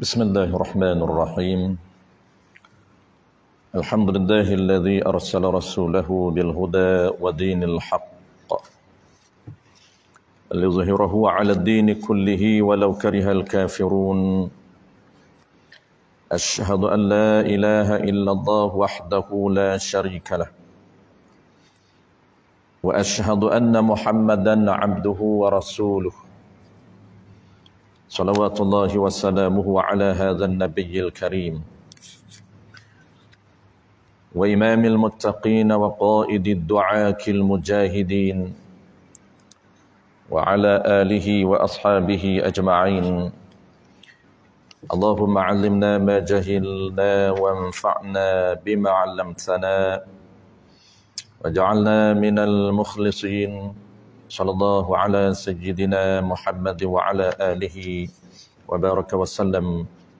بسم الله الرحمن الرحيم الحمد لله الذي أرسل رسوله بالهدى ودين الحق ليظهره على الدين كله ولو كره الكافرون أشهد أن لا إله إلا الله وحده لا شريك له وأشهد أن محمدا عبده ورسوله صلوات الله وسلامه على هذا النبي الكريم وإمام المتقين وقائد الدعاة المجاهدين وعلى آله وأصحابه أجمعين اللهم علمنا ما جهلنا وانفعنا بما علمتنا وجعلنا من المخلصين صلى الله على سيدنا محمد وعلى آله وبارك وسلم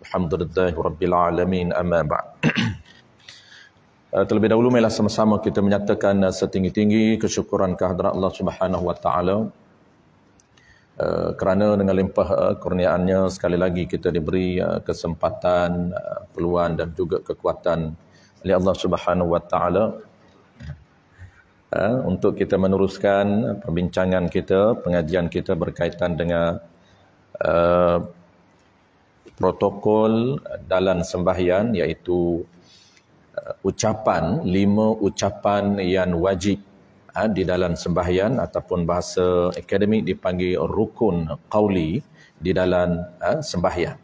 الحمد لله رب العالمين أما بعد. Terlebih dahulu marilah sama-sama kita menyatakan setinggi-tinggi kesyukuran kehadrat Allah Subhanahu wa taala kerana dengan limpah kurniaannya sekali lagi kita diberi kesempatan, peluang dan juga kekuatan oleh Allah Subhanahu wa taala untuk kita meneruskan perbincangan kita, pengajian kita berkaitan dengan protokol dalam sembahyang, iaitu ucapan, 5 ucapan yang wajib di dalam sembahyang ataupun bahasa akademik dipanggil rukun qauli di dalam sembahyang.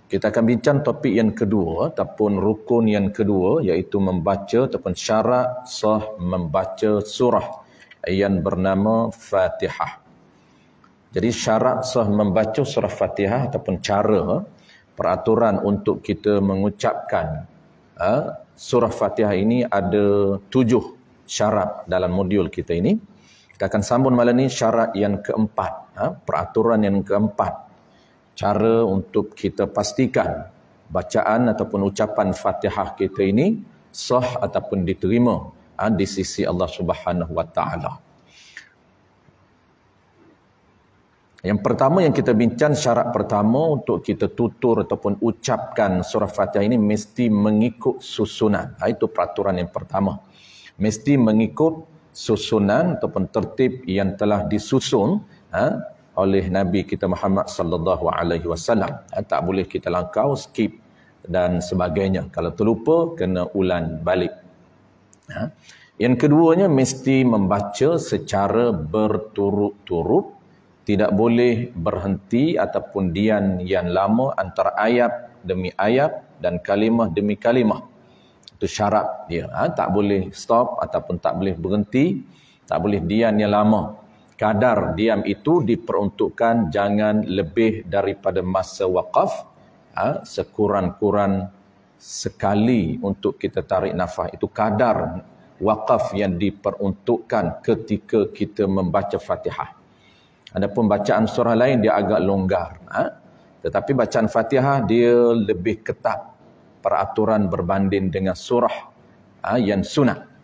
Kita akan bincang topik yang kedua ataupun rukun yang kedua, iaitu membaca ataupun syarat sah membaca surah yang bernama Fatihah. Jadi syarat sah membaca surah Fatihah ataupun cara peraturan untuk kita mengucapkan surah Fatihah ini ada 7 syarat dalam modul kita ini. Kita akan sambung malam ini syarat yang keempat, peraturan yang keempat. Cara untuk kita pastikan bacaan ataupun ucapan Fatihah kita ini sah ataupun diterima di sisi Allah Subhanahu wa taala. Yang pertama yang kita bincang, syarat pertama untuk kita tutur ataupun ucapkan surah Fatihah ini mesti mengikut susunan. Itu peraturan yang pertama. Mesti mengikut susunan ataupun tertib yang telah disusun oleh Nabi kita Muhammad sallallahu alaihi wasallam. Tak boleh kita langkau, skip dan sebagainya. Kalau terlupa kena ulang balik. Yang keduanya mesti membaca secara berturut-turut, tidak boleh berhenti ataupun diam yang lama antara ayat demi ayat dan kalimah demi kalimah. Itu syarat dia. Tak boleh stop ataupun tak boleh berhenti, tak boleh diam yang lama. Kadar diam itu diperuntukkan jangan lebih daripada masa waqaf, sekurang-kurang sekali untuk kita tarik nafas. Itu kadar waqaf yang diperuntukkan ketika kita membaca Fatihah. Adapun bacaan surah lain dia agak longgar, tetapi bacaan Fatihah dia lebih ketat peraturan berbanding dengan surah yang sunat.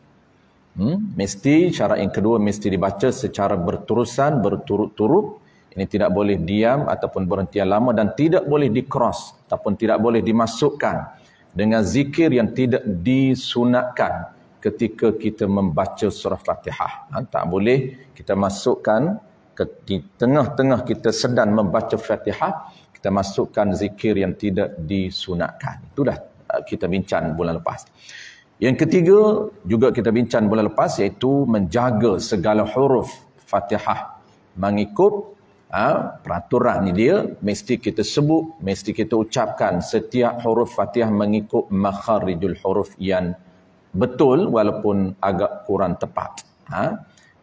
Mesti syarat yang kedua mesti dibaca secara berterusan, berturut-turut. Ini tidak boleh diam ataupun berhenti lama dan tidak boleh di-cross ataupun tidak boleh dimasukkan dengan zikir yang tidak disunatkan ketika kita membaca surah Fatihah. Tak boleh kita masukkan di tengah-tengah kita sedang membaca Fatihah, kita masukkan zikir yang tidak disunatkan. Itu dah kita bincang bulan lepas. Yang ketiga juga kita bincang bulan lepas, iaitu menjaga segala huruf Fatihah mengikut peraturan ni dia. Mesti kita sebut, mesti kita ucapkan setiap huruf Fatihah mengikut makharijul huruf yang betul walaupun agak kurang tepat.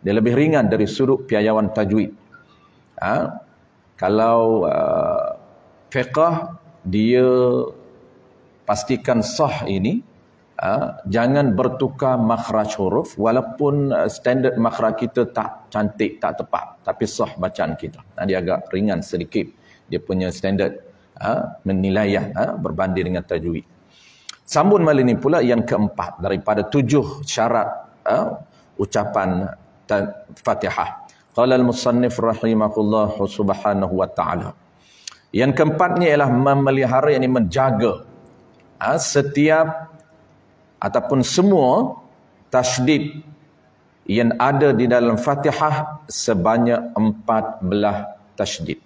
Dia lebih ringan dari sudut piawaian tajwid. Kalau fiqh dia pastikan sah ini, jangan bertukar makhraj huruf walaupun standard makhraj kita tak cantik, tak tepat, tapi sah bacaan kita. Dia agak ringan sedikit dia punya standard penilaian berbanding dengan tajwid. Sambung malam ini pula yang keempat daripada 7 syarat ucapan Fatihah. Qala al-musannif rahimahullah subhanahu wa ta'ala. Yang keempatnya ialah memelihara, yakni menjaga setiap ataupun semua tasydid yang ada di dalam Fatihah sebanyak 14 tasydid.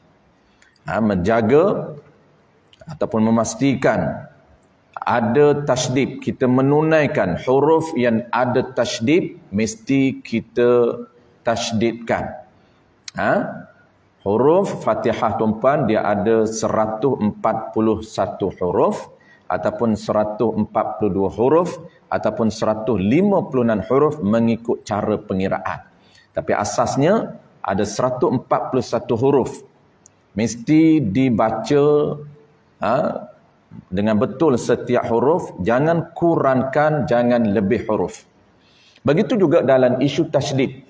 Menjaga ataupun memastikan ada tasydid, kita menunaikan huruf yang ada tasydid mesti kita tasydidkan. Huruf Fatihah tuan-puan dia ada 141 huruf ataupun 142 huruf ataupun 156 huruf mengikut cara pengiraan. Tapi asasnya ada 141 huruf. Mesti dibaca dengan betul setiap huruf, jangan kurangkan, jangan lebih huruf. Begitu juga dalam isu tasydid.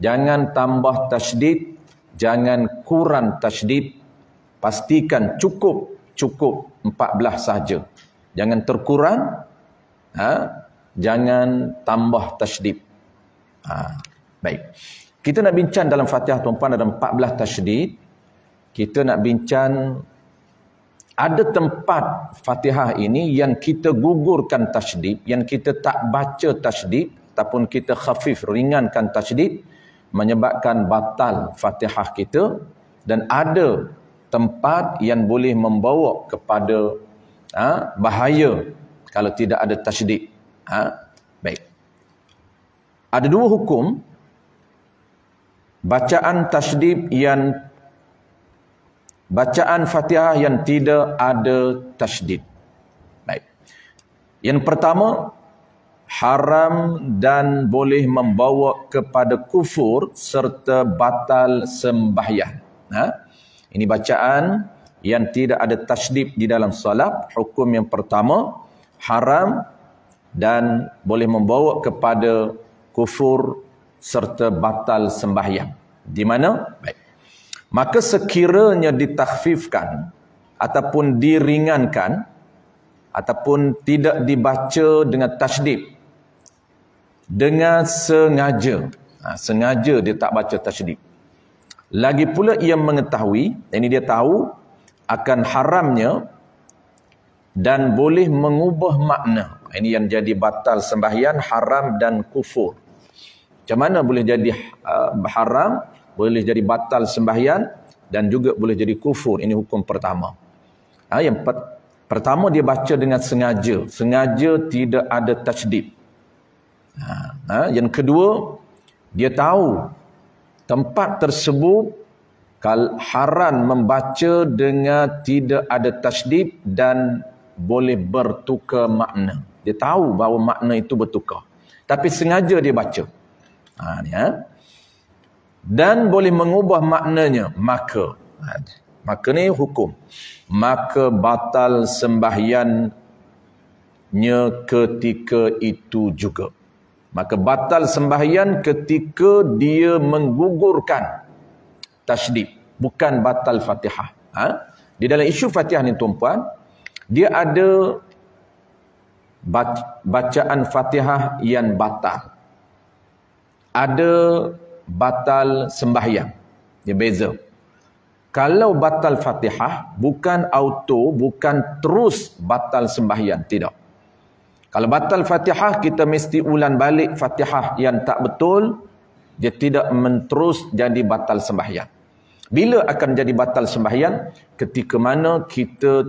Jangan tambah tasydid, jangan kurang tasydid. Pastikan cukup 14 saja. Jangan terkurang, jangan tambah tasydid. Baik. Kita nak bincang dalam Fatihah tuan-puan ada 14 tasydid. Kita nak bincang ada tempat Fatihah ini yang kita gugurkan tasydid, yang kita tak baca tasydid ataupun kita khafif, ringankan tasydid, menyebabkan batal Fatihah kita, dan ada tempat yang boleh membawa kepada bahaya kalau tidak ada tasydid. Baik. Ada dua hukum bacaan tasydid bacaan Fatihah yang tidak ada tasydid. Baik. Yang pertama, haram dan boleh membawa kepada kufur serta batal sembahyang. Ini bacaan yang tidak ada tasydid di dalam solat. Hukum yang pertama, haram dan boleh membawa kepada kufur serta batal sembahyang. Di mana? Baik. Maka sekiranya ditakhfifkan ataupun diringankan ataupun tidak dibaca dengan tasydid dengan sengaja, sengaja dia tak baca tasydid, lagi pula ia mengetahui, ini dia tahu akan haramnya dan boleh mengubah makna, ini yang jadi batal sembahyang, haram dan kufur. Macam mana boleh jadi haram, boleh jadi batal sembahyang dan juga boleh jadi kufur? Ini hukum pertama. Yang pertama, dia baca dengan sengaja. Sengaja tidak ada tasydid. Yang kedua, dia tahu tempat tersebut haram membaca dengan tidak ada tasydid dan boleh bertukar makna. Dia tahu bahawa makna itu bertukar, tapi sengaja dia baca. Dan boleh mengubah maknanya, maka ni hukum, maka batal sembahyangnya ketika itu juga. Maka batal sembahyang ketika dia menggugurkan tasydid, bukan batal Fatihah. Di dalam isu Fatihah ni tuan-puan, dia ada bacaan Fatihah yang batal, ada batal sembahyang. Dia beza. Kalau batal Fatihah, bukan auto, bukan terus batal sembahyang, tidak. Kalau batal Fatihah, kita mesti ulang balik Fatihah yang tak betul, dia tidak menterus jadi batal sembahyang. Bila akan jadi batal sembahyang? Ketika mana kita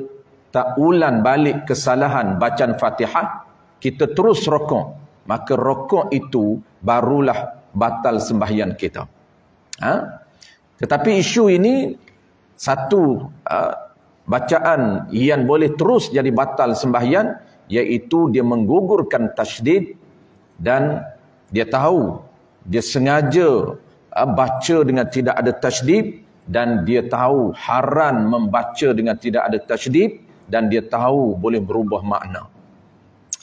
tak ulang balik kesalahan bacaan Fatihah, kita terus rokok, maka rokok itu barulah batal sembahyang kita. Tetapi isu ini satu bacaan yang boleh terus jadi batal sembahyang, iaitu dia menggugurkan tasydid dan dia tahu, dia sengaja baca dengan tidak ada tasydid, dan dia tahu haram membaca dengan tidak ada tasydid, dan dia tahu boleh berubah makna.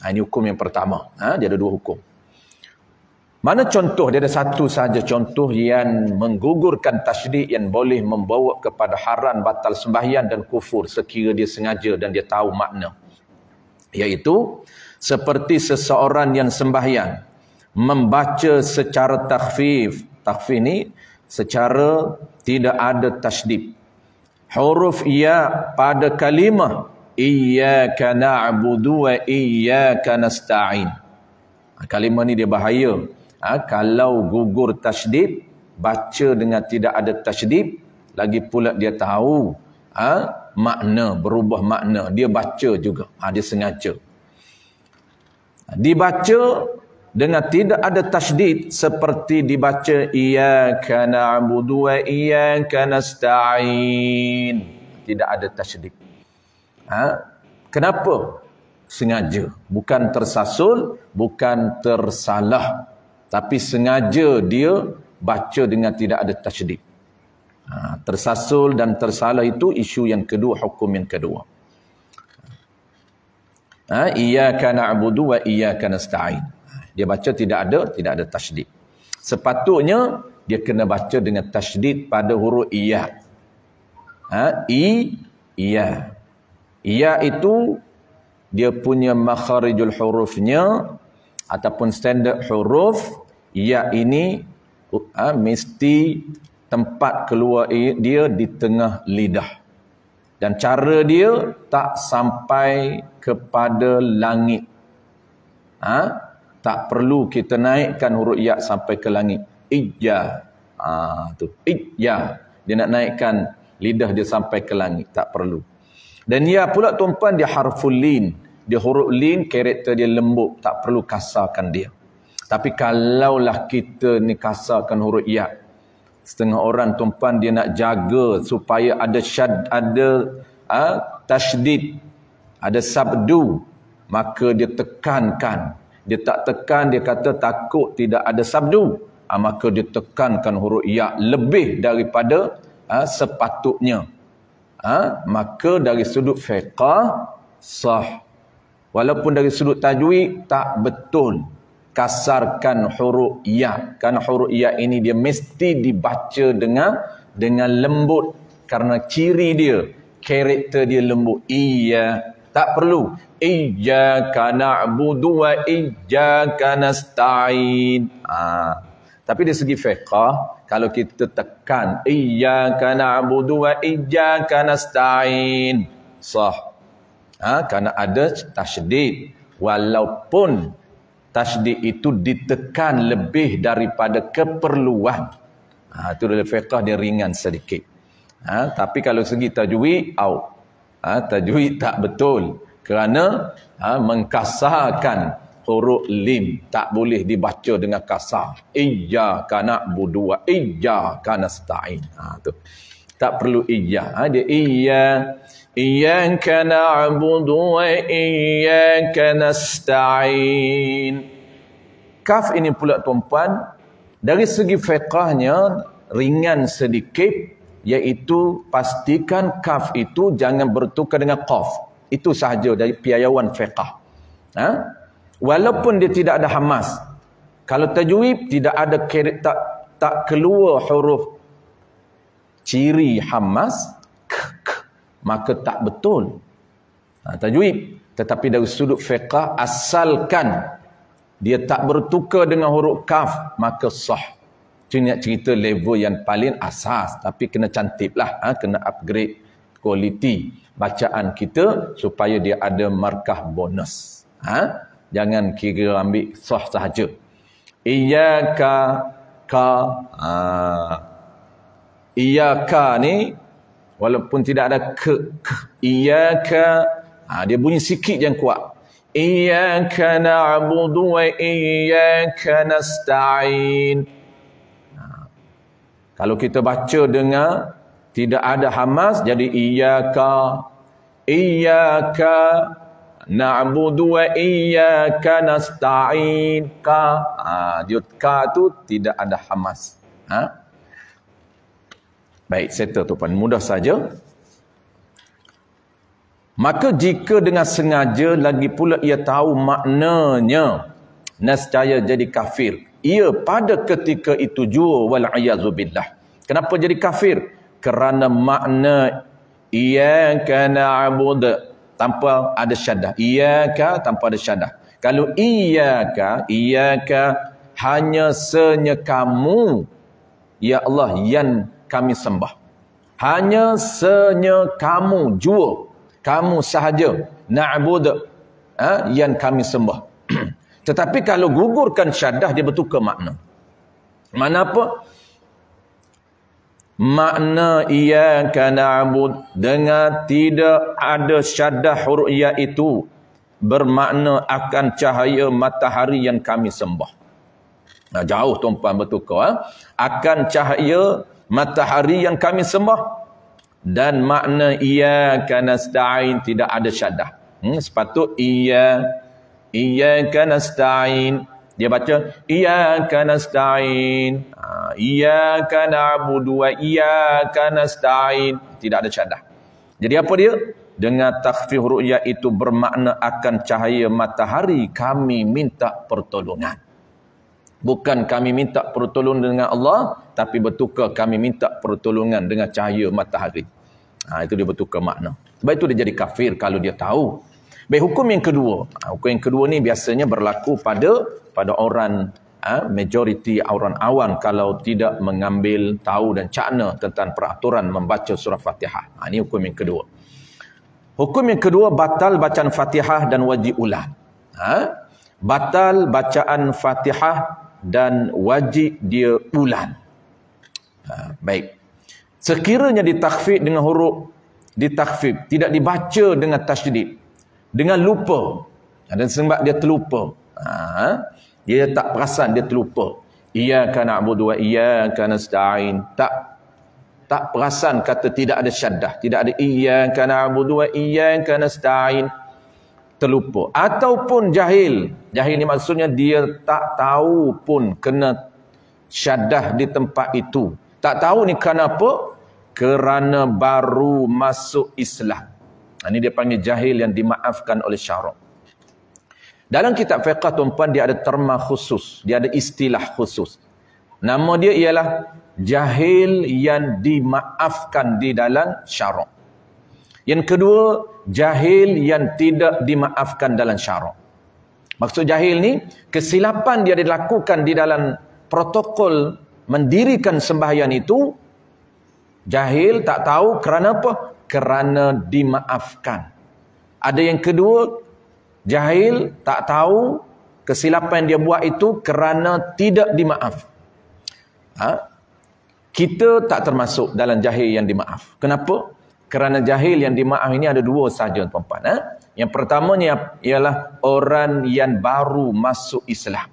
Ini hukum yang pertama. Dia ada dua hukum. Mana contoh? Dia ada satu saja contoh yang menggugurkan tasydid yang boleh membawa kepada haram, batal sembahyang dan kufur sekira dia sengaja dan dia tahu makna. Iaitu seperti seseorang yang sembahyang membaca secara takhfif. Takhfif ni secara tidak ada tasydid. huruf ya pada kalimah iyyaka na'budu wa iyyaka nasta'in. Kalimah ni dia bahaya. Kalau gugur tasydid, baca dengan tidak ada tasydid, lagi pula dia tahu makna, berubah makna, dia baca juga, dia sengaja. Dibaca dengan tidak ada tasydid seperti dibaca iyyaka na'budu wa iyyaka nasta'in, tidak ada tasydid. Kenapa? Sengaja, bukan tersasul, bukan tersalah, tapi sengaja dia baca dengan tidak ada tasydid. Tersasul dan tersalah itu isu yang kedua, hukum yang kedua. Iyyaka na'budu wa iyyaka nasta'in. Dia baca tidak ada tasydid. Sepatutnya dia kena baca dengan tasydid pada huruf iya. Iya. Iya itu dia punya makharijul hurufnya ataupun standard huruf. Iya ini mesti tempat keluar dia di tengah lidah. Dan cara dia tak sampai kepada langit. Tak perlu kita naikkan huruf ya sampai ke langit. Ijja. Tu. Ijja. Dia nak naikkan lidah dia sampai ke langit. Tak perlu. Dan ya pula tuan-puan, dia harful lin. Dia huruf lin, karakter dia lembut. Tak perlu kasarkan dia. Tapi kalaulah kita ni kasarkan huruf ya, setengah orang tuan-puan dia nak jaga supaya ada tasydid, ada sabdu, maka dia tekankan. Dia tak tekan, dia kata takut tidak ada sabdu, maka dia tekankan huruf ya lebih daripada sepatutnya. Maka dari sudut fiqh sah, walaupun dari sudut tajwid tak betul kasarkan huruf ya, kerana huruf ya ini dia mesti dibaca dengan lembut, karena ciri dia, karakter dia lembut. Iya, tak perlu iyyaka na'budu wa iyyaka nasta'in. Tapi dari segi fiqh, kalau kita tekan iyyaka na'budu wa iyyaka nasta'in, sah. Kerana ada tasydid, walaupun tasydid itu ditekan lebih daripada keperluan. Itu dalam fiqh dia ringan sedikit. Tapi kalau segi tajwid, tajwid tak betul. Kerana mengkasarkan huruf lim, tak boleh dibaca dengan kasar. Iyyaka na'budu wa iyyaka nasta'in. Tu. Tak perlu iya. Dia iyyaka na'budu wa iyyaka nasta'in. Kaf ini pula tuan-puan, dari segi fiqahnya ringan sedikit, iaitu pastikan kaf itu jangan bertukar dengan qaf. Itu sahaja dari piayawan fiqah. Walaupun dia tidak ada hamas. Kalau tajwid tidak ada tak keluar huruf ciri hamas, maka tak betul tajwid. Tetapi dari sudut fiqah, asalkan dia tak bertukar dengan huruf kaf, maka sah. Itu nak cerita level yang paling asas, tapi kena cantik lah, kena upgrade kualiti bacaan kita supaya dia ada markah bonus. Jangan kira ambil sah sahaja. Iyyaka iyyaka ni walaupun tidak ada ke iyyaka, dia bunyi sikit yang kuat. Iyyaka na'budu wa iyyaka nasta'in. Kalau kita baca dengan tidak ada hamas, jadi iyyaka na'budu wa iyyaka nasta'in. Dia ka tu tidak ada hamas. Baik, settle tuan, mudah saja. Maka jika dengan sengaja lagi pula ia tahu maknanya, nescaya jadi kafir. Ia pada ketika itu jua, wal'ayazubillah. Kenapa jadi kafir? Kerana makna iyyaka na'budu tanpa ada syaddah. Iyyaka tanpa ada syaddah. Kalau iyyaka hanya senya kamu, ya Allah, yang kami sembah. Hanya kamu jua, kamu sahaja na'bud, yang kami sembah. Tetapi kalau gugurkan syaddah, dia bertukar makna. Makna apa? Makna iyyaka na'bud dengan tidak ada syaddah huruf ya itu bermakna akan cahaya matahari yang kami sembah. Nah, jauh tuan-puan bertukar. Akan cahaya matahari yang kami sembah. Dan makna iyyaka nasta'in tidak ada syaddah. Sepatut iyyaka nasta'in. Dia baca iyyaka nasta'in. Iyyaka na'budu wa iyyaka nasta'in. Tidak ada syaddah. Jadi apa dia? Dengan takhfif ru'ya itu bermakna akan cahaya matahari kami minta pertolongan. Bukan kami minta pertolongan dengan Allah, tapi bertukar kami minta pertolongan dengan cahaya matahari. Itu dia bertukar makna. Sebab itu dia jadi kafir kalau dia tahu. Baik, hukum yang kedua. Hukum yang kedua ni biasanya berlaku pada orang majoriti orang awam kalau tidak mengambil tahu dan cakna tentang peraturan membaca surah Fatihah. Ini hukum yang kedua. Hukum yang kedua, batal bacaan Fatihah dan wajib ulang. Batal bacaan Fatihah dan wajib dia ulang. Baik. Sekiranya ditakhfif dengan huruf ditakhfif, tidak dibaca dengan tasydid, dengan lupa, dan sebab dia terlupa, dia tak perasan, dia terlupa. Iyyaka na'budu wa iyyaka nasta'in, tak perasan kata tidak ada syaddah, tidak ada iyyaka na'budu wa iyyaka nasta'in, terlupa. Ataupun jahil ni maksudnya dia tak tahu pun kena syaddah di tempat itu. Tak tahu ni kenapa? Kerana baru masuk Islam. Ini dia panggil jahil yang dimaafkan oleh syarak. Dalam kitab fiqh tuan-puan, dia ada terma khusus, dia ada istilah khusus. Nama dia ialah jahil yang dimaafkan di dalam syarak. Yang kedua, jahil yang tidak dimaafkan dalam syarak. Maksud jahil ni, kesilapan dia dilakukan di dalam protokol mendirikan sembahyang itu, jahil, tak tahu kerana apa? Kerana dimaafkan. Ada yang kedua, jahil, tak tahu kesilapan dia buat itu kerana tidak dimaaf. Kita tak termasuk dalam jahil yang dimaaf. Kenapa? Kerana jahil yang dimaaf ini ada dua saja tuan-tuan. Yang pertamanya ialah orang yang baru masuk Islam.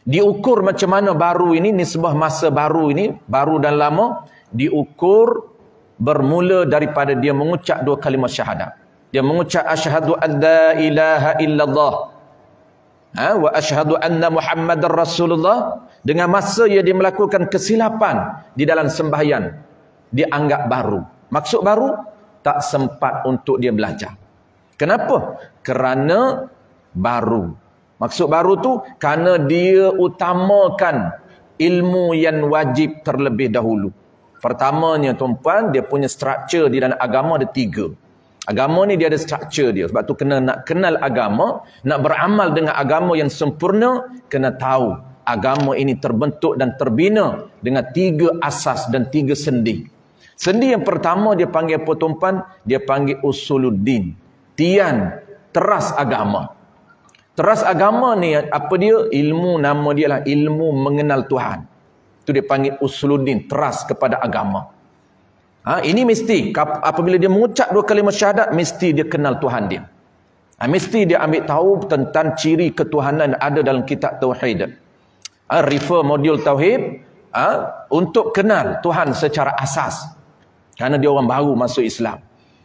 Diukur macam mana baru ini, nisbah masa baru ini, baru dan lama, diukur bermula daripada dia mengucap dua kalimah syahadat. Dia mengucap asyhadu an la ilaha illallah wa asyhadu anna Muhammadar Rasulullah. Dengan masa dia melakukan kesilapan di dalam sembahyang, dia anggap baru. Maksud baru, tak sempat untuk dia belajar. Kenapa? Kerana baru. Maksud baru tu kerana dia utamakan ilmu yang wajib terlebih dahulu. Pertamanya tuan-puan, dia punya struktur di dalam agama ada 3. Agama ni dia ada struktur dia. Sebab tu kena nak kenal agama, nak beramal dengan agama yang sempurna, kena tahu agama ini terbentuk dan terbina dengan 3 asas dan 3 sendi. Sendi yang pertama dia panggil apa tuan-puan? Dia panggil usuluddin. Tian, teras agama. Teras agama ni apa dia? Ilmu, nama dia lah ilmu mengenal Tuhan. Itu dia panggil usuluddin, teras kepada agama. Ini mesti apabila dia mengucap 2 kalimah syahadat, mesti dia kenal Tuhan dia. Mesti dia ambil tahu tentang ciri ketuhanan yang ada dalam kitab tauhid. Refer modul tauhid untuk kenal Tuhan secara asas. Kerana dia orang baru masuk Islam.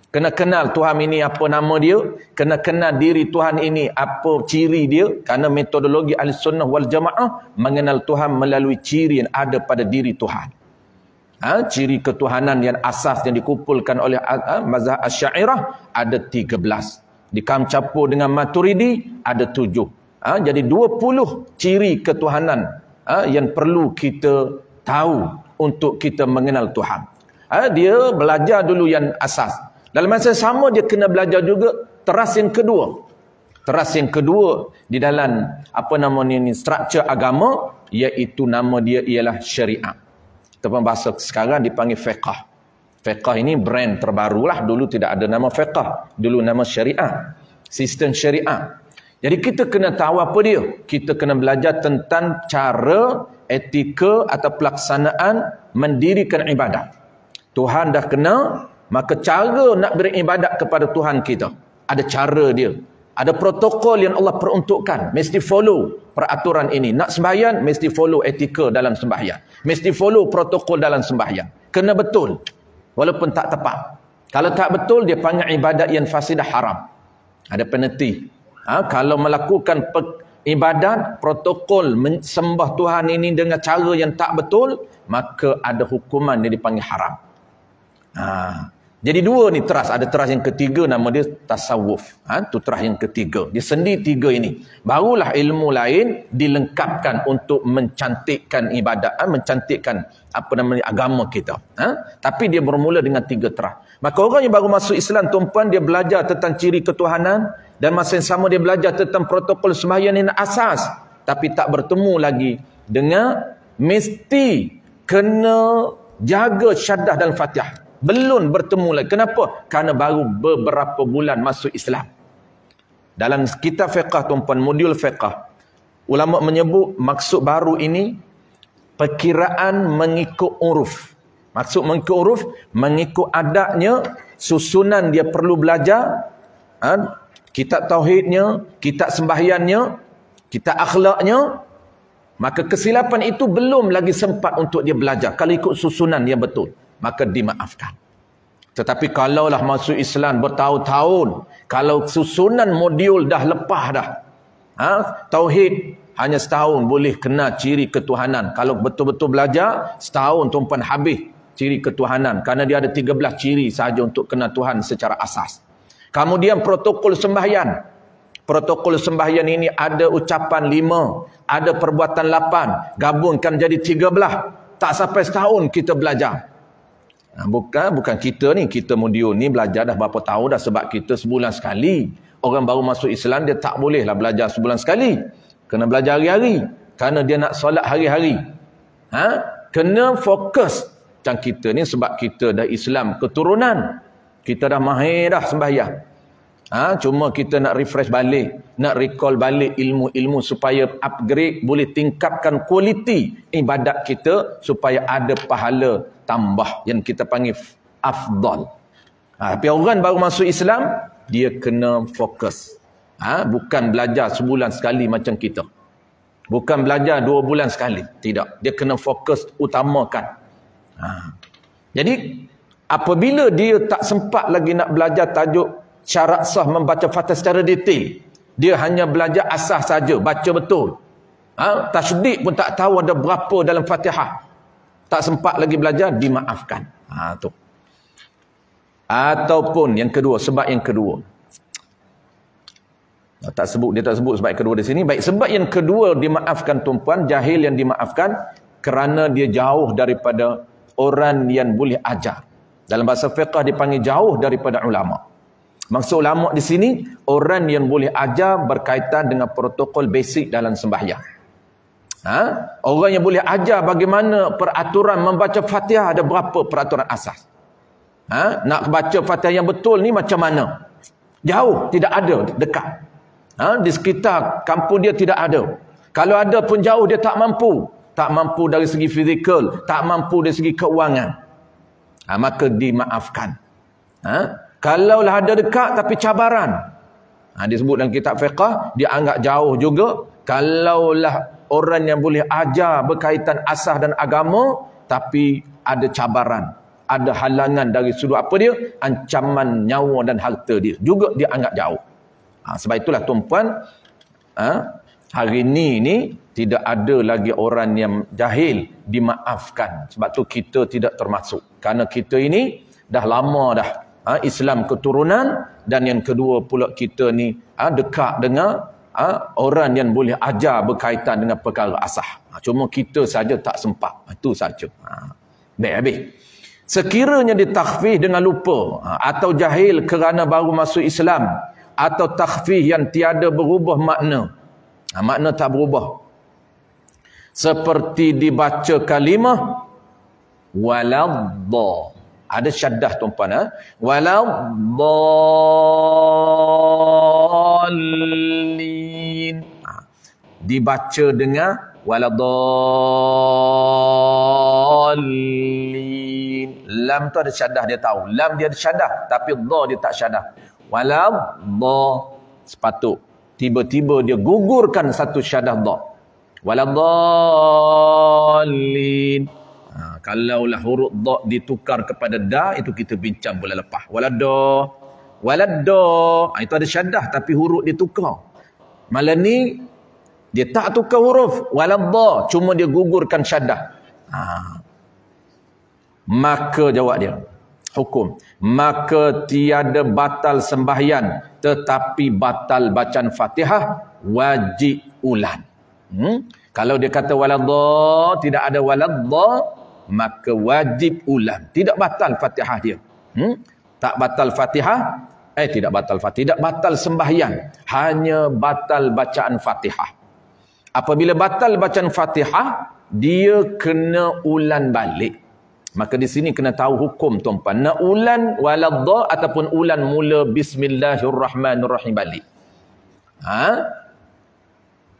Kena kenal Tuhan ini apa nama dia, kena kenal diri Tuhan ini apa ciri dia, kerana metodologi Ahlussunnah wal Jamaah mengenal Tuhan melalui ciri yang ada pada diri Tuhan. Ciri ketuhanan yang asas yang dikumpulkan oleh mazhab Asy'ariyah ada 13. Dicampur dengan Maturidi ada 7. Jadi 20 ciri ketuhanan yang perlu kita tahu untuk kita mengenal Tuhan. Dia belajar dulu yang asas. Dalam masa sama dia kena belajar juga teras yang kedua. Teras yang kedua di dalam apa nama ni struktur agama, iaitu nama dia ialah syariat. Ataupun bahasa sekarang dipanggil fiqh. Fiqh ini brand terbarulah. Dulu tidak ada nama fiqh. Dulu nama syariah. Sistem syariah. Jadi kita kena tahu apa dia. Kita kena belajar tentang cara, etika atau pelaksanaan mendirikan ibadat. Tuhan dah kena, maka cara nak beribadat kepada Tuhan kita. Ada cara dia. Ada protokol yang Allah peruntukkan. Mesti follow peraturan ini. Nak sembahyang, mesti follow etika dalam sembahyang. Mesti follow protokol dalam sembahyang. Kena betul. Walaupun tak tepat. Kalau tak betul, dia panggil ibadat yang fasidah haram. Ada penalti. Kalau melakukan ibadat, protokol sembah Tuhan ini dengan cara yang tak betul, maka ada hukuman yang dipanggil haram. Jadi dua ni teras. Ada teras yang ketiga, nama dia tasawuf. Tu teras yang ketiga. Dia sendi tiga ini. Barulah ilmu lain dilengkapkan untuk mencantikkan ibadat, mencantikkan apa namanya agama kita. Tapi dia bermula dengan tiga teras. Maka orang yang baru masuk Islam, tuan-puan, dia belajar tentang ciri ketuhanan dan masa yang sama dia belajar tentang protokol sembahyang yang asas. Tapi tak bertemu lagi dengan mesti kena jaga syahadah dan Fatihah. Belum bertemu lagi. Kenapa? Kerana baru beberapa bulan masuk Islam. Dalam kitab fiqh, tuan-puan, modul fiqh, ulama menyebut maksud baru ini perkiraan mengikut uruf. Maksud mengikut uruf, mengikut adatnya, susunan dia perlu belajar, kitab tauhidnya, kitab sembahyangnya, kitab akhlaknya. Maka kesilapan itu belum lagi sempat untuk dia belajar. Kalau ikut susunan yang betul, maka dimaafkan. Tetapi kalaulah masuk Islam bertahun-tahun, kalau susunan modul dah lepas dah, tauhid hanya setahun boleh kena ciri ketuhanan. Kalau betul-betul belajar, setahun tuan-puan habis ciri ketuhanan. Kerana dia ada 13 ciri sahaja untuk kena Tuhan secara asas. Kemudian protokol sembahyang. Protokol sembahyang ini ada ucapan 5, ada perbuatan 8, gabungkan jadi 13. Tak sampai setahun kita belajar. Bukan kita ni, kita modul ni belajar dah berapa tahun dah, sebab kita sebulan sekali. Orang baru masuk Islam, dia tak bolehlah belajar sebulan sekali. Kena belajar hari-hari. Kerana dia nak solat hari-hari. Kena fokus. Macam kita ni, sebab kita dah Islam keturunan. Kita dah mahir dah sembahyang. Cuma kita nak refresh balik, nak recall balik ilmu-ilmu supaya upgrade, boleh tingkatkan kualiti ibadat kita supaya ada pahala tambah yang kita panggil afdal. Tapi orang baru masuk Islam, dia kena fokus. Bukan belajar sebulan sekali macam kita. Bukan belajar 2 bulan sekali. Tidak. Dia kena fokus utamakan. Jadi apabila dia tak sempat lagi nak belajar tajuk syarat sah membaca Fatihah secara detail, dia hanya belajar asas saja, baca betul. Tasydid pun tak tahu ada berapa dalam Fatihah. Tak sempat lagi belajar, dimaafkan. Tu. Ataupun yang kedua, sebab yang kedua. Dia tak sebut sebab yang kedua di sini. Baik, sebab yang kedua dimaafkan, tuan-puan, jahil yang dimaafkan kerana dia jauh daripada orang yang boleh ajar. Dalam bahasa fiqh dipanggil jauh daripada ulama. Maksud ulama di sini, orang yang boleh ajar berkaitan dengan protokol basic dalam sembahyang. Orang yang boleh ajar bagaimana peraturan membaca Fatihah, ada berapa peraturan asas. Nak baca Fatihah yang betul ni macam mana? Jauh, tidak ada, dekat. Di sekitar kampung dia tidak ada. Kalau ada pun jauh, dia tak mampu. Tak mampu dari segi fizikal, tak mampu dari segi keuangan. Maka dimaafkan. Kalaulah ada dekat tapi cabaran. Disebut dalam kitab fiqh, dia anggap jauh juga. Kalaulah orang yang boleh ajar berkaitan asas dan agama, tapi ada cabaran, ada halangan dari sudut apa dia? Ancaman nyawa dan harta dia. Juga dia anggap jauh. Sebab itulah tuan-puan, hari ni tidak ada lagi orang yang jahil dimaafkan. Sebab tu kita tidak termasuk. Kerana kita ini dah lama dah Islam keturunan, dan yang kedua pula kita ni dekat dengan orang yang boleh ajar berkaitan dengan perkara asah. Cuma kita saja tak sempat. Itu saja. Baik habis. Sekiranya ditakhfif dengan lupa, atau jahil kerana baru masuk Islam, atau takhfif yang tiada berubah makna. Makna tak berubah. Seperti dibaca kalimah Waladda. Ada syaddah tuan-puan, ha? Waladdallin. Dibaca dengan waladdallin. Lam tu ada syaddah, dia tahu. Lam dia ada syaddah, tapi dha dia tak syaddah. Waladda. Sepatut tiba-tiba dia gugurkan satu syaddah dha. Waladdallin. Kalaulah huruf dha ditukar kepada da, itu kita bincang bulan lepas. Waladda. Itu ada syaddah tapi huruf ditukar. Malam ni dia tak tukar huruf waladda, cuma dia gugurkan syaddah. Maka jawab dia, hukum, maka tiada batal sembahyang tetapi batal bacaan Fatihah, wajib ulang. Kalau dia kata waladda, tidak ada waladda, maka wajib ulang. Tidak batal Fatihah dia. Tak batal Fatihah, tidak batal sembahyang, hanya batal bacaan Fatihah. Apabila batal bacaan Fatihah, dia kena ulang balik. Maka di sini kena tahu hukum tuan-puan. Nak ulan waladda ataupun ulan mula bismillahirrahmanirrahim balik.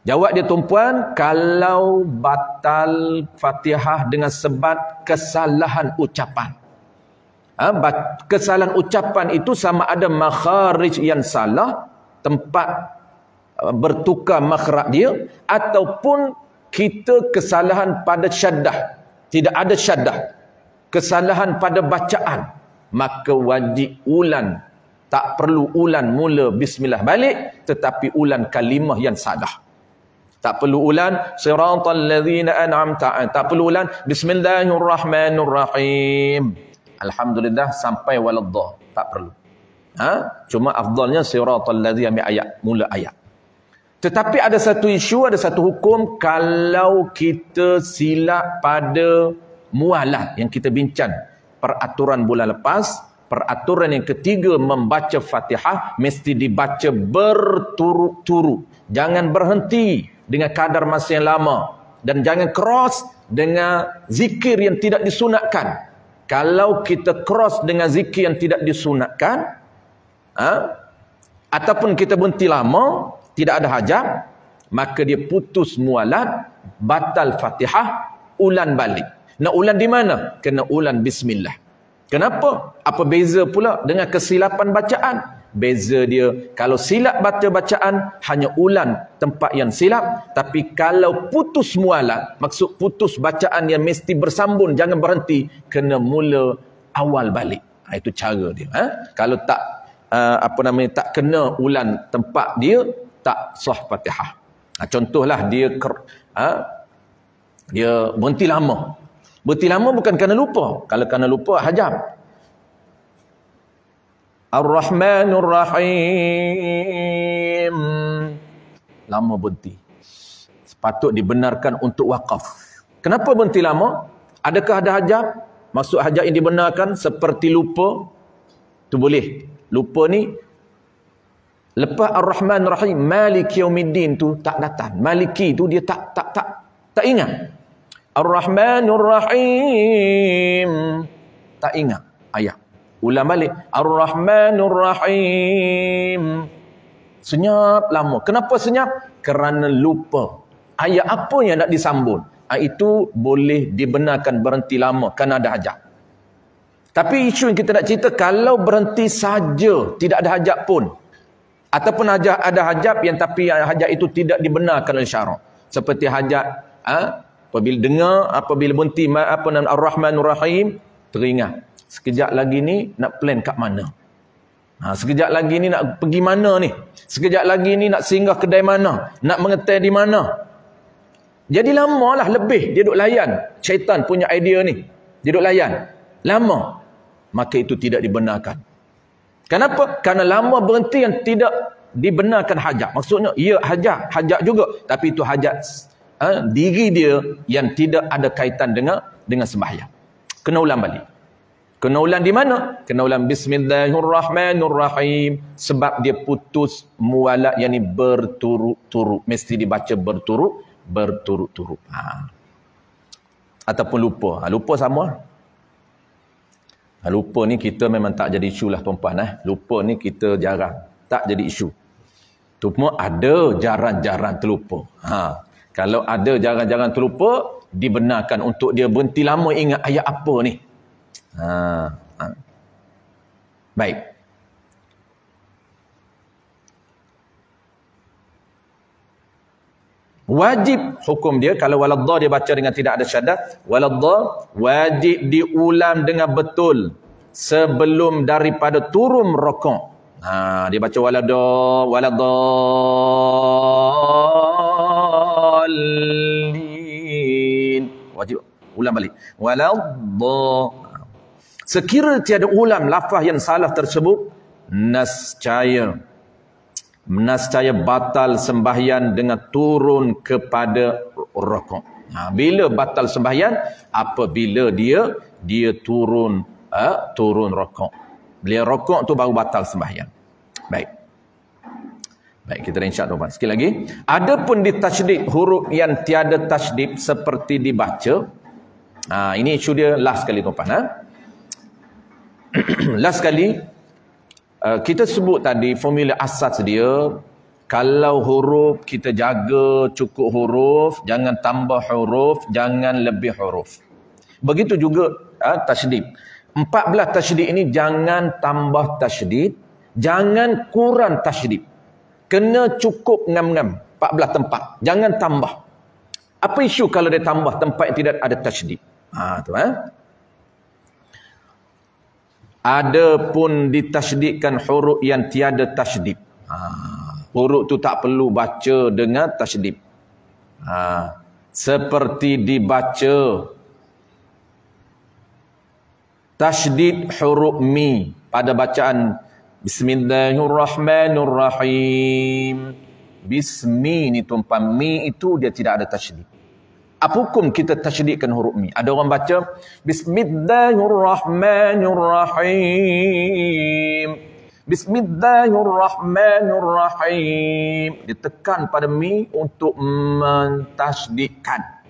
Jawab dia tuan-puan, kalau batal Fatihah dengan sebab kesalahan ucapan. Kesalahan ucapan itu sama ada makharij yang salah, tempat bertukar makhraj dia, ataupun kita kesalahan pada syaddah, tidak ada syaddah, kesalahan pada bacaan, maka wajib ulan. Tak perlu ulan mula bismillah balik, tetapi ulan kalimah yang salah. Tak perlu ulan siratal ladzina an'amta, tak perlu ulan bismillahirrahmanirrahim, alhamdulillah sampai waladdah, tak perlu. Cuma afdalnya siratal ladzina, ayat mula ayat. Tetapi ada satu isu, ada satu hukum, kalau kita silap pada mualat yang kita bincang peraturan bulan lepas. Peraturan yang ketiga, membaca Fatihah mesti dibaca berturut-turut. Jangan berhenti dengan kadar masa yang lama, dan jangan cross dengan zikir yang tidak disunatkan. Kalau kita cross dengan zikir yang tidak disunatkan, ataupun kita berhenti lama, tidak ada hajat, maka dia putus mualat, batal Fatihah, ulan balik. Nak ulan di mana? Kena ulan bismillah. Kenapa? Apa beza pula dengan kesilapan bacaan? Beza dia, kalau silap baca bacaan, hanya ulan tempat yang silap. Tapi kalau putus mualat, maksud putus bacaan yang mesti bersambung, jangan berhenti, kena mula awal balik. Itu cara dia. Kalau tak tak kena ulan tempat dia, tak sah Fatihah. Contohlah dia berhenti lama. Berhenti lama bukan kerana lupa. Kalau kerana lupa, hajam. Ar-Rahmanur Rahim. Lama berhenti. Sepatut dibenarkan untuk wakaf. Kenapa berhenti lama? Adakah ada hajat? Maksud hajat yang dibenarkan seperti lupa. Tu boleh. Lupa ni, lepas Ar-Rahmanur Rahim, Maliki Yaumiddin tu tak datang. Maliki tu dia tak ingat. Ar-Rahmanur Rahim, tak ingat ayat. Ulang balik. Ar-Rahmanur Rahim. Senyap lama. Kenapa senyap? Kerana lupa. Ayat apa yang nak disambung? Itu boleh dibenarkan berhenti lama kerana ada hajat. Tapi isu yang kita nak cerita, kalau berhenti saja, tidak ada hajat pun, ataupun ada hajat yang tapi hajat itu tidak dibenarkan oleh syarak. Seperti hajat apabila berhenti Ar-Rahmanur Rahim, teringat sekejap lagi ni nak plan kat mana, sekejap lagi ni nak pergi mana ni, sekejap lagi ni nak singgah kedai mana, nak mengetai di mana. Jadi lamalah lebih dia duk layan syaitan punya idea ni, dia duk layan lama, maka itu tidak dibenarkan. Kenapa? Kerana lama berhenti yang tidak dibenarkan hajat. Maksudnya ia hajat juga, tapi itu hajat diri dia yang tidak ada kaitan dengan sembahyang. Kena ulang balik. Kena ulang di mana? Kena ulang Bismillahirrahmanirrahim, sebab dia putus mualat yang ni berturut-turut. Mesti dibaca berturut-turut. Ataupun lupa. Lupa sama. Lupa ni kita memang tak jadi isu lah tuan-puan. Lupa ni kita jarang. Tak jadi isu. Cuma ada jaran-jaran terlupa. Kalau ada jaran-jaran terlupa, dibenarkan untuk dia berhenti lama ingat ayat apa ni. Baik. Wajib hukum dia kalau waladdah dia baca dengan tidak ada syadah, waladdah wajib diulang dengan betul sebelum daripada turun rakaat. Dia baca waladdallin. Wajib ulang balik. Waladdah. Sekira tiada ulang lafaz yang salah tersebut, nascaya batal sembahyang dengan turun kepada rakaat. Bila batal sembahyang? Apabila dia turun rakaat. Bila rakaat tu baru batal sembahyang. Baik, kita dah insya Allah. Sekali lagi, adapun ditasydid huruf yang tiada tasydid seperti dibaca. Ini isu dia last sekali tuan-tuan. Last sekali, kita sebut tadi formula asas dia, kalau huruf kita jaga cukup huruf, jangan tambah huruf, jangan lebih huruf. Begitu juga tasydid. 14 tasydid ini jangan tambah tasydid, jangan kurang tasydid. Kena cukup ngam-ngam 14 tempat, jangan tambah. Apa isu kalau dia tambah tempat yang tidak ada tasydid? Adapun ditasydidkan huruf yang tiada tasydid. Huruf tu tak perlu baca dengan tasydid. Seperti dibaca tasydid huruf mi pada bacaan Bismillahirrahmanirrahim. Bismi ni tuan-tuan, mi itu dia tidak ada tasydid. Apa hukum kita tasydidkan huruf mi? Ada orang baca Bismillahirrahmanirrahim. Bismillahirrahmanirrahim. Dia tekan pada mi untuk mentasydidkan.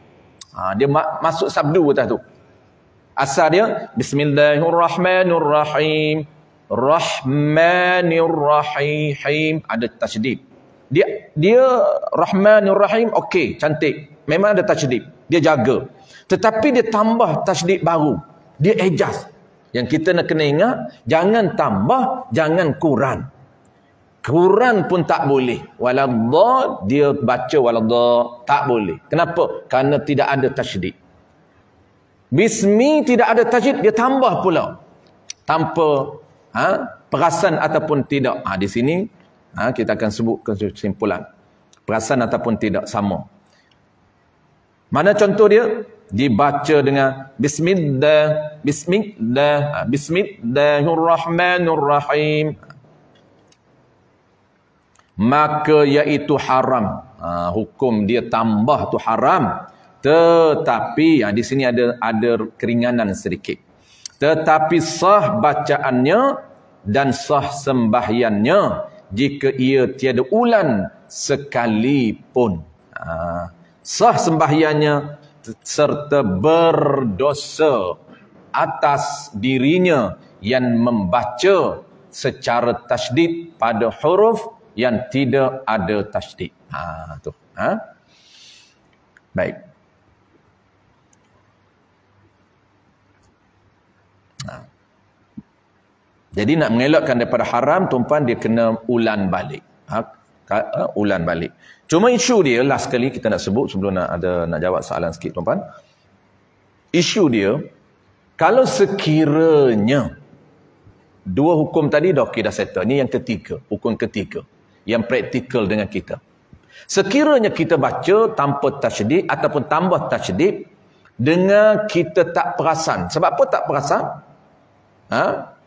Dia masuk sabdu atas tu. Asal dia Bismillahirrahmanirrahim. Rahmanirrahim. Ada tasydid. Dia Rahmanirrahim, okey, cantik. Memang ada tasydid. Dia jaga. Tetapi dia tambah tasydid baru. Dia ejaz. Yang kita nak kena ingat, jangan tambah, jangan kurang. Kurang pun tak boleh. Waladdah, dia baca waladdah, tak boleh. Kenapa? Kerana tidak ada tasydid. Bismi tidak ada tasydid, dia tambah pula. Tanpa perasan ataupun tidak. Di sini kita akan sebut kesimpulan. Perasan ataupun tidak sama. Mana contoh dia? Dibaca dengan Bismillahirrahmanirrahim. Maka iaitu haram. Hukum dia tambah tu haram. Tetapi di sini ada keringanan sedikit. Tetapi sah bacaannya dan sah sembahyangnya jika ia tiada ulang sekalipun. Sah sembahyangnya serta berdosa atas dirinya yang membaca secara tasydid pada huruf yang tidak ada tasydid. Baik. Jadi nak mengelakkan daripada haram, tuan-tuan, dia kena ulan balik. Ulan balik. Cuma isu dia, last sekali kita nak sebut sebelum nak jawab soalan sikit, tuan-tuan. Isu dia, kalau sekiranya dua hukum tadi dah settle. Ni yang ketiga, hukum ketiga. Yang praktikal dengan kita. Sekiranya kita baca tanpa tasydid ataupun tambah tasydid dengan kita tak perasan. Sebab apa tak perasan?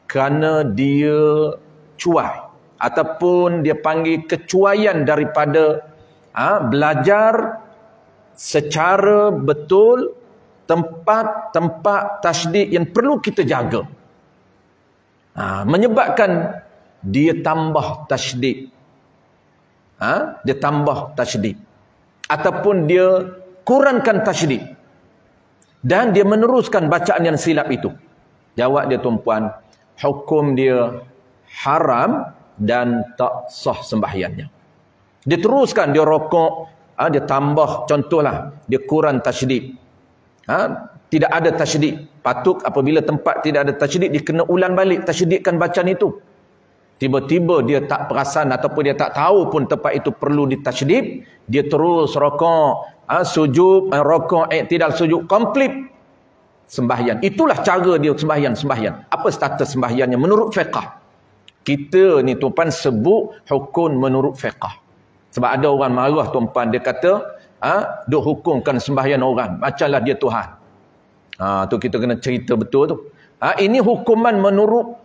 Kerana dia cuai ataupun dia panggil kecuaian daripada belajar secara betul tempat-tempat tasydid yang perlu kita jaga. Menyebabkan dia tambah tasydid. Dia tambah tasydid ataupun dia kurangkan tasydid dan dia meneruskan bacaan yang silap itu. Jawab dia tuan-puan, hukum dia haram dan tak sah sembahyangnya. Dia teruskan, dia rokok, dia tambah, contohlah, dia kurang tasydid. Tidak ada tasydid. Patut apabila tempat tidak ada tasydid, dia kena ulang balik tasydidkan bacaan itu. Tiba-tiba dia tak perasan ataupun dia tak tahu pun tempat itu perlu ditasydid, dia terus rokok, sujud, rokok, tidak sujud, komplit sembahyang. Itulah cara dia sembahyang. Apa status sembahyangnya menurut fiqh? Kita ni tuan-puan sebut hukum menurut fiqh. Sebab ada orang marah tuan-puan, dia kata, duk hukumkan sembahyang orang, macamlah dia Tuhan. Tu kita kena cerita betul tu. Ini hukuman menurut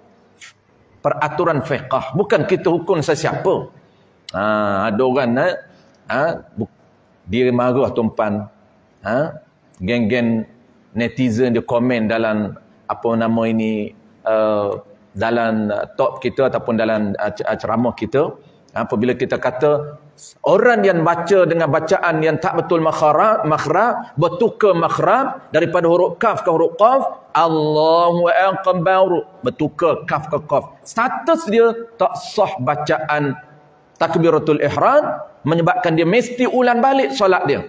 peraturan fiqh, bukan kita hukum sesiapa. Ada orang dia marah tuan-puan, geng-geng netizen dia komen dalam apa nama ini, dalam talk kita ataupun dalam ceramah kita, apabila kita kata orang yang baca dengan bacaan yang tak betul makhraj, bertukar makhraj daripada huruf kaf ke huruf qaf, Allahu akbar, bertukar kaf ke qaf, status dia tak sah bacaan takbiratul ihram, menyebabkan dia mesti ulang balik solat dia.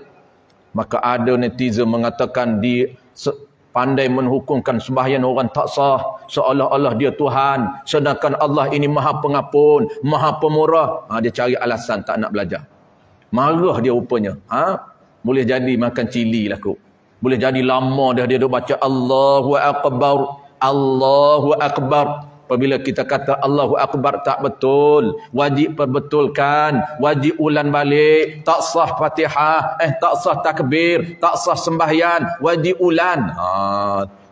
Maka ada netizen mengatakan dia pandai menghukumkan sembahyang orang tak sah, seolah-olah dia Tuhan, sedangkan Allah ini Maha Pengampun, Maha Pemurah. Dia cari alasan tak nak belajar. Marah dia rupanya. Boleh jadi makan cili lah kot. Boleh jadi lama dah dia duk baca Allahu akbar, Allahu akbar. Apabila kita kata Allahu akbar tak betul, wajib perbetulkan, wajib ulang balik, tak sah Fatihah, tak sah takbir, tak sah sembahyang, wajib ulang.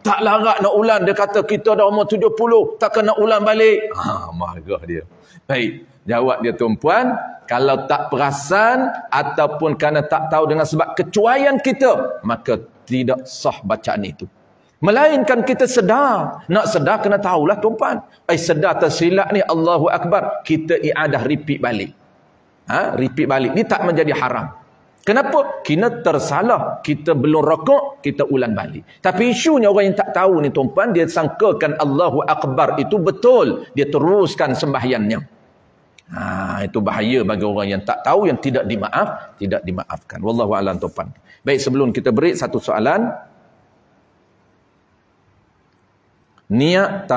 Tak larat nak ulang, dia kata kita dah umur 70, takkan nak ulang balik. Marah dia. Baik, jawab dia tuan-puan, kalau tak perasan ataupun kerana tak tahu dengan sebab kecuaian kita, maka tidak sah bacaan itu. Melainkan kita sedar. Nak sedar kena tahulah tuan-puan. Sedar tersilap ni Allahu akbar, kita iadah repeat balik. Repeat balik. Ini tak menjadi haram. Kenapa? Kita tersalah. Kita belum rokok, kita ulang balik. Tapi isunya orang yang tak tahu ni tuan-puan, dia sangkakan Allahu akbar itu betul. Dia teruskan sembahyangnya. Itu bahaya bagi orang yang tak tahu, yang tidak dimaafkan. Wallahu a'lam tuan-puan. Baik, sebelum kita break, satu soalan. Nak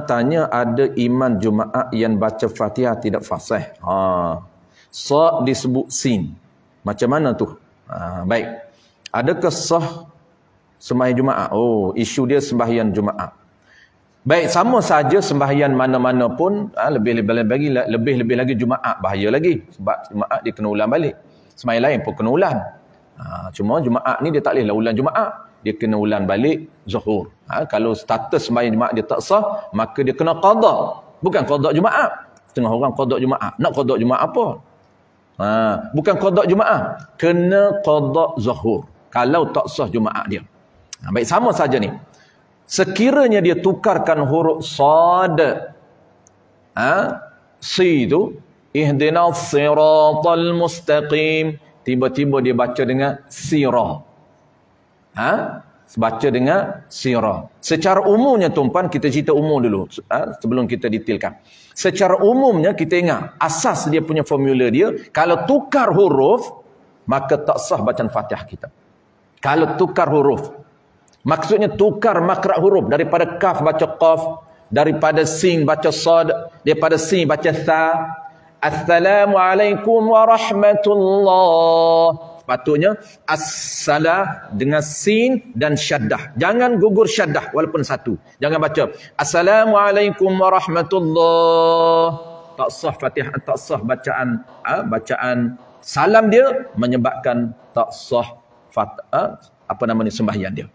tanya, ada imam Jumaat yang baca Fatihah tidak fasih. Sa disebut sin. Macam mana tu? Baik. Adakah sah sembahyang Jumaat? Isu dia sembahyang Jumaat. Baik, sama saja sembahyang mana-mana pun, lebih-lebih lagi Jumaat bahaya lagi. Sebab Jumaat dia kena ulang balik. Sembahyang lain pun kena ulang. Cuma Jumaat ni dia tak bolehlah ulang Jumaat. Dia kena ulang balik Zuhur. Kalau status sembahyang Jumaat dia tak sah, maka dia kena qada. Bukan qada Jumaat. Setengah orang qada Jumaat. Nak qada Jumaat apa? Bukan qada Jumaat. Kena qada Zuhur. Kalau tak sah Jumaat dia. Baik, sama saja ni. Sekiranya dia tukarkan huruf sad, si tu, ihdinas siratal mustaqim, tiba-tiba dia baca dengan sirah. Baca dengan sirah. Secara umumnya tuan-puan, kita cerita umum dulu sebelum kita detailkan. Secara umumnya kita ingat asas dia punya formula dia, kalau tukar huruf maka tak sah bacaan Fatihah kita. Kalau tukar huruf, maksudnya tukar makhraj huruf, daripada kaf baca qaf, daripada sin baca sad, daripada sin baca tha. Assalamualaikum warahmatullahi. Patutnya as-salah dengan sin dan syaddah. Jangan gugur syaddah walaupun satu. Jangan baca Assalamualaikum warahmatullahi. Tak sah Fatihah, tak sah bacaan salam dia, menyebabkan tak sah sembahyang dia.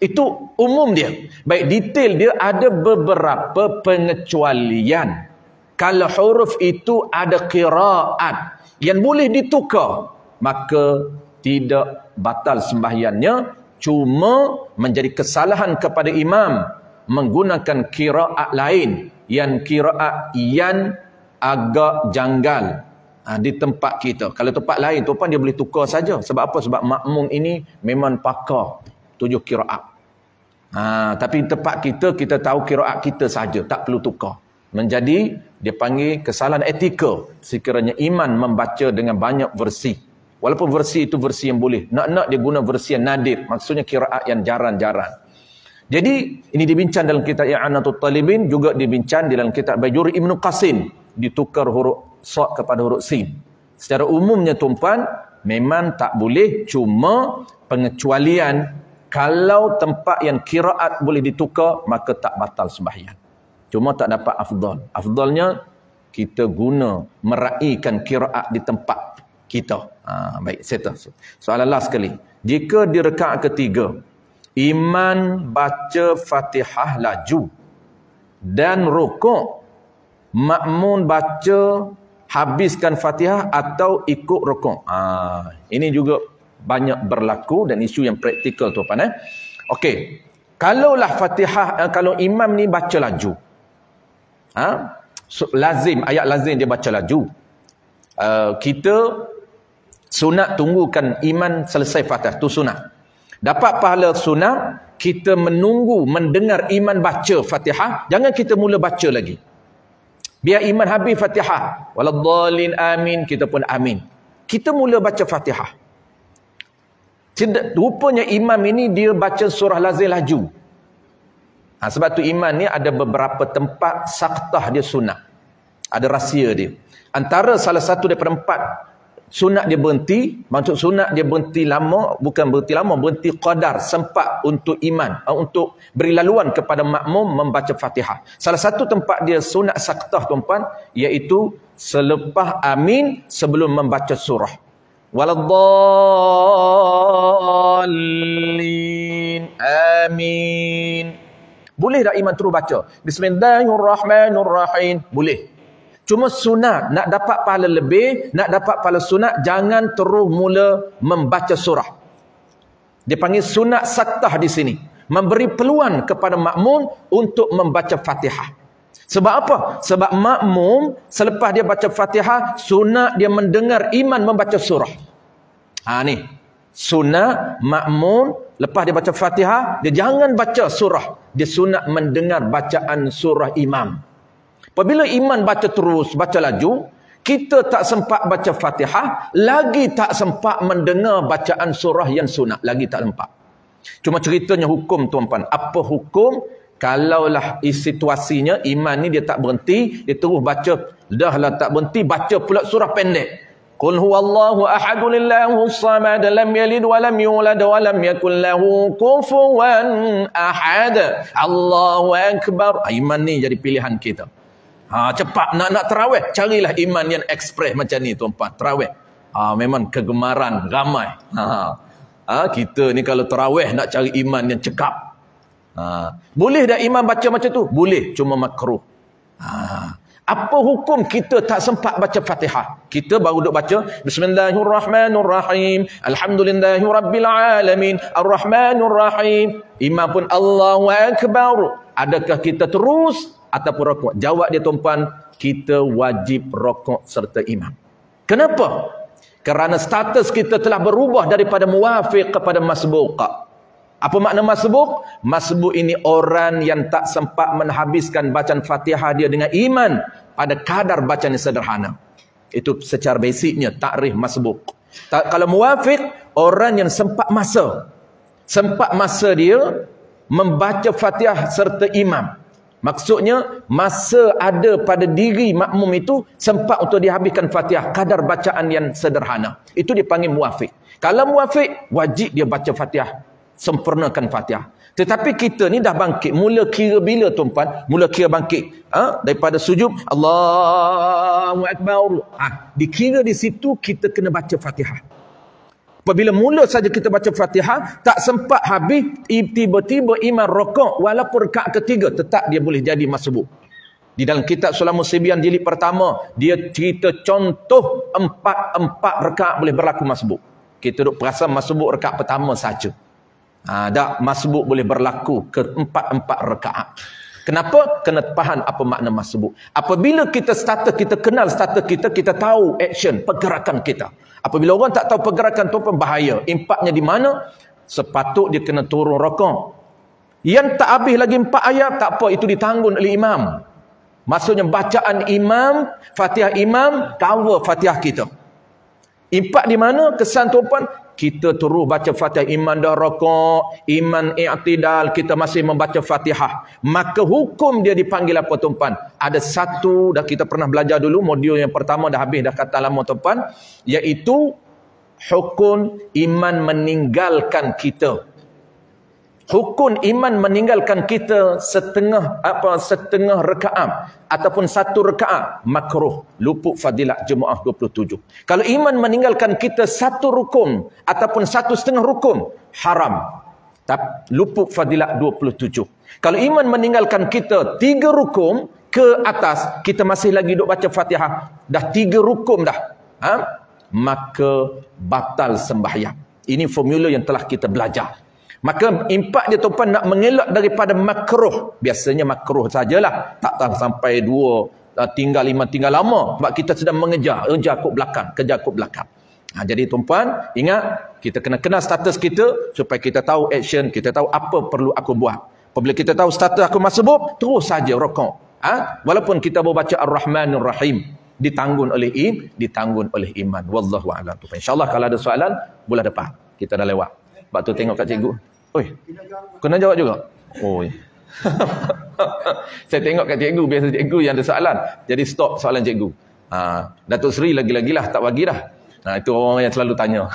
Itu umum dia. Baik, detail dia ada beberapa pengecualian. Kalau huruf itu ada qiraat yang boleh ditukar, maka tidak batal sembahyangnya, cuma menjadi kesalahan kepada imam menggunakan qiraat lain, yang qiraat yang agak janggal di tempat kita. Kalau tempat lain tuan dia boleh tukar saja. Sebab apa? Sebab makmum ini memang pakar 7 qiraat. Tapi tempat kita tahu qiraat kita saja, tak perlu tukar. Menjadi dia panggil kesalahan etika sekiranya iman membaca dengan banyak versi. Walaupun versi itu versi yang boleh. Nak dia guna versi yang nadir. Maksudnya qiraat yang jarang-jarang. Jadi ini dibincang dalam kitab I'anatul Talibin, juga dibincang dalam kitab Bajuri Ibn Qasim, ditukar huruf sad kepada huruf sin. Secara umumnya tuan-puan memang tak boleh, cuma pengecualian kalau tempat yang qiraat boleh ditukar maka tak batal sembahyang. Cuma tak dapat afdal. Afdalnya kita guna meraihkan qiraat di tempat kita. Baik, settle. Soalan last sekali. Jika di rakaat ketiga iman baca Fatihah laju dan rukuk, makmun baca habiskan Fatihah atau ikut rukuk. Ini juga banyak berlaku dan isu yang praktikal tuan-tuan. Okey. Kalaulah Fatihah, kalau imam ni baca laju. Lazim, ayat lazim dia baca laju. Kita sunat tunggukan iman selesai Fatihah, tu sunat. Dapat pahala sunat, kita menunggu, mendengar iman baca Fatihah, jangan kita mula baca lagi. Biar iman habis Fatihah, waladhdallin amin, kita pun amin. Kita mula baca Fatihah. Rupanya imam ini dia baca surah lazim laju. Sebab tu iman ni ada beberapa tempat saktah dia sunat. Ada rahsia dia. Antara salah satu daripada 4 sunat dia berhenti. Maksud sunat dia berhenti lama, bukan berhenti lama, berhenti qadar, sempat untuk iman, untuk beri laluan kepada makmum membaca Fatihah. Salah satu tempat dia sunat saktah tuan-puan, iaitu selepas amin sebelum membaca surah. Waladhdallin amin. Boleh tak iman terus baca Bismillahirrahmanirrahim? Boleh. Cuma sunat, nak dapat pahala lebih, nak dapat pahala sunat, jangan terus mula membaca surah. Dia panggil sunat saktah di sini, memberi peluang kepada makmum untuk membaca Fatihah. Sebab apa? Sebab makmum selepas dia baca Fatihah, sunat dia mendengar iman membaca surah. Ni sunat makmum lepas dia baca Fatihah, dia jangan baca surah, dia sunat mendengar bacaan surah imam. Apabila iman baca terus, baca laju, kita tak sempat baca Fatihah, lagi tak sempat mendengar bacaan surah yang sunat, lagi tak sempat. Cuma ceritanya hukum tuan-puan. Apa hukum? Kalaulah situasinya iman ni dia tak berhenti, dia terus baca, dahlah tak berhenti, baca pula surah pendek. Qul huwallahu ahadun Allahus samad lam yalid wa lam yulad wa lam yakul lahu kufuwan ahad. Allahu akbar. Iman ni jadi pilihan kita. Cepat nak tarawih, carilah iman yang ekspres macam ni tuan-puan. Tarawih. Memang kegemaran ramai. Kita ni kalau tarawih nak cari iman yang cekap. Boleh tak iman baca macam tu? Boleh, cuma makruh. Apa hukum kita tak sempat baca Fatihah? Kita baru duk baca Bismillahirrahmanirrahim, Alhamdulillahirabbil alamin, Arrahmanirrahim. Imam pun Allahu akbar. Adakah kita terus ataupun rukuk? Jawab dia tuan-puan, kita wajib rukuk serta imam. Kenapa? Kerana status kita telah berubah daripada muwafiq kepada masbuq. Apa makna masbuk? Masbuk ini orang yang tak sempat menghabiskan bacaan Fatihah dia dengan iman pada kadar bacaan yang sederhana. Itu secara basicnya takrif masbuk. Kalau muwafiq, orang yang sempat masa dia membaca Fatihah serta imam. Maksudnya masa ada pada diri makmum itu sempat untuk dihabiskan Fatihah kadar bacaan yang sederhana. Itu dipanggil muwafiq. Kalau muwafiq, wajib dia baca Fatihah, sempurnakan Fatihah. Tetapi kita ni dah bangkit. Mula kira bila tuan-puan? Mula kira bangkit daripada sujud, Allahu akbar. Dikira di situ kita kena baca Fatihah. Apabila mula saja kita baca Fatihah, tak sempat habis, tiba-tiba imam rukuk, walaupun rakaat ketiga, tetap dia boleh jadi masbuk. Di dalam kitab Sulamul Sibyan jilid pertama, dia cerita contoh 4 rakaat boleh berlaku masbuk. Kita duk perasan masbuk rakaat pertama saja. Tak masbuk boleh berlaku ke 4 rakaat. Kenapa? Kena faham apa makna masbuk. Apabila kita kenal starter kita, kita tahu action, pergerakan kita. Apabila orang tak tahu pergerakan tu pun bahaya. Impaknya di mana? Sepatut dia kena turun rukuk. Yang tak habis lagi 4 ayat, tak apa, itu ditanggung oleh imam. Maksudnya bacaan imam, Fatihah imam, cover Fatihah kita. Impak di mana? Kesan tuan-puan, kita terus baca Fatihah. Iman dah rokok, iman i'tidal, kita masih membaca Fatihah. Maka hukum dia dipanggil apa tuan-puan? Ada satu, dah kita pernah belajar dulu, modul yang pertama dah habis, dah kata lama tuan-puan, iaitu hukum iman meninggalkan kita. Hukum iman meninggalkan kita setengah rakaat ataupun 1 rakaat makruh, luput fadilat jemaah 27. Kalau iman meninggalkan kita 1 rukun ataupun 1/2 rukun, haram, luput fadilat 27. Kalau iman meninggalkan kita 3 rukun ke atas, kita masih lagi duk baca Fatihah, dah 3 rukun dah, maka batal sembahyang. Ini formula yang telah kita belajar. Maka impak dia tuan-puan nak mengelak daripada makruh. Biasanya makruh sajalah, tak sampai 2 tinggal 5 tinggal lama, sebab kita sedang kejar kot belakang. Jadi tuan-puan, ingat, kita kena kenal status kita supaya kita tahu action, kita tahu apa perlu aku buat. Apabila kita tahu status aku masbuk, terus saja rukuk. Walaupun kita baca Ar-Rahmanur Rahim, ditanggung oleh iman. Wallahu a'lam. InsyaAllah kalau ada soalan bulan depan. Kita dah lewat. Sebab tu tengok kat cikgu. Oi, kena jawab juga. Oi. Saya tengok kat cikgu, biasa cikgu yang ada soalan. Jadi stop soalan cikgu. Datuk Seri lagi-lagilah tak bagi dah. Itu orang yang selalu tanya.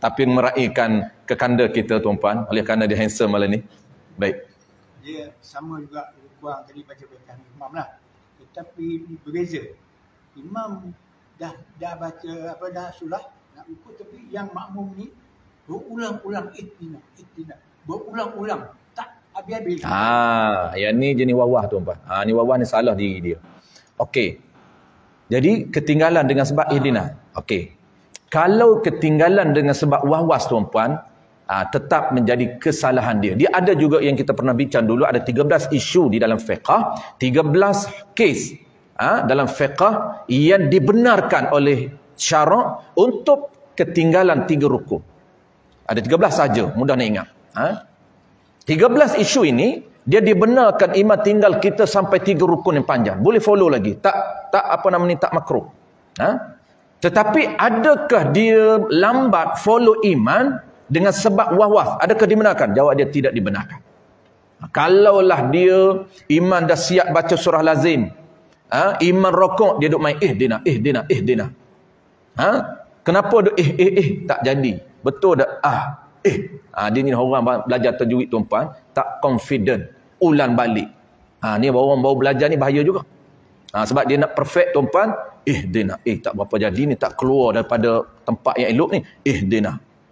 Tapi meraihkan kekanda kita tuan-puan, oleh kerana dia handsome malam ni. Baik. Dia sama juga kurang tadi baca-baca imam lah. Tetapi berbeza. Imam dah baca dah surah nak rukuk, tapi yang makmum ni berulang-ulang ikhtina. Berulang-ulang. Tak habis-habis. Yang ni jenis wawah tuan-puan. Ni wawah ni salah diri dia. Okey. Jadi ketinggalan dengan sebab ihdina. Okey. Kalau ketinggalan dengan sebab was-was tuan-puan, tetap menjadi kesalahan dia. Dia ada juga yang kita pernah bincang dulu, ada 13 isu di dalam fiqh, 13 kes dalam fiqh yang dibenarkan oleh syarak untuk ketinggalan 3 rukun. Ada 13 saja, mudah nak ingat. 13 isu ini dia dibenarkan iman tinggal kita sampai 3 rukun yang panjang. Boleh follow lagi. Tak makruh. Tetapi adakah dia lambat follow iman dengan sebab wahwas? Adakah dibenarkan? Jawab dia tidak dibenarkan. Kalaulah dia iman dah siap baca surah lazim, iman rokok dia duk main ihdina. Kenapa duk tak jadi? Betul tak? Dia ni orang belajar tajwid tuan-puan, tak confident, ulang balik. Ni orang baru belajar ni bahaya juga. Sebab dia nak perfect tuan-puan, tak berapa jadi ni, tak keluar daripada tempat yang elok ni.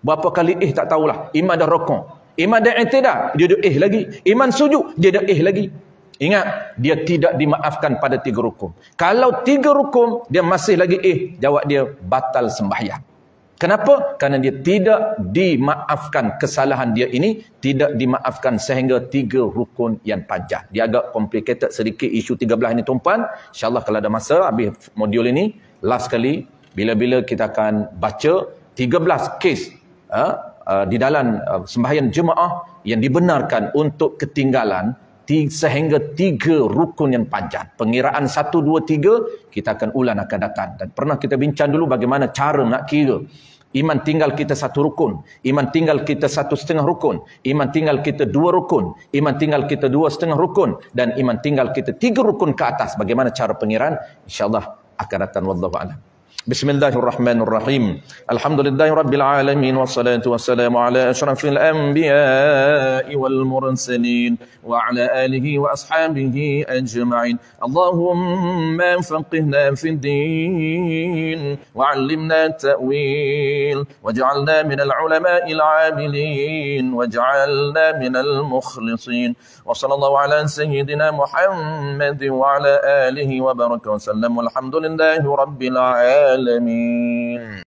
Berapa kali tak tahulah. Iman dah rokok, iman dah i'tidal, dia dah lagi. Iman sujud, dia dah lagi. Ingat, dia tidak dimaafkan pada 3 rukun. Kalau 3 rukun dia masih lagi jawab dia batal sembahyang. Kenapa? Kerana dia tidak dimaafkan, kesalahan dia ini tidak dimaafkan sehingga 3 rukun yang panjang. Dia agak complicated sedikit isu 13 ini tuan-puan. InsyaAllah kalau ada masa habis modul ini, last kali bila-bila kita akan baca 13 kes di dalam sembahyang jemaah yang dibenarkan untuk ketinggalan sehingga 3 rukun yang panjang. Pengiraan 1, 2, 3 kita akan ulang akan datang. Dan pernah kita bincang dulu bagaimana cara nak kira. Iman tinggal kita 1 rukun, iman tinggal kita 1/2 rukun, iman tinggal kita 2 rukun, iman tinggal kita 2/2 rukun, dan iman tinggal kita 3 rukun ke atas. Bagaimana cara pengiraan? InsyaAllah akan datang. Wallahu a'lam. Bismillahirrahmanirrahim. Alhamdulillahirabbil alamin wassalatu wassalamu ala asyrafil anbiya'i wal mursalin wa ala alihi wa ashabihi ajma'in. Allahumma faqihna fid din wa 'allimna ta'wil waj'alna minal ulama'il 'amilin waj'alna minal mukhlisin. Wa sallallahu ala sayyidina Muhammad wa ala alihi wa baraka wa sallam. Walhamdulillahi rabbil alamin.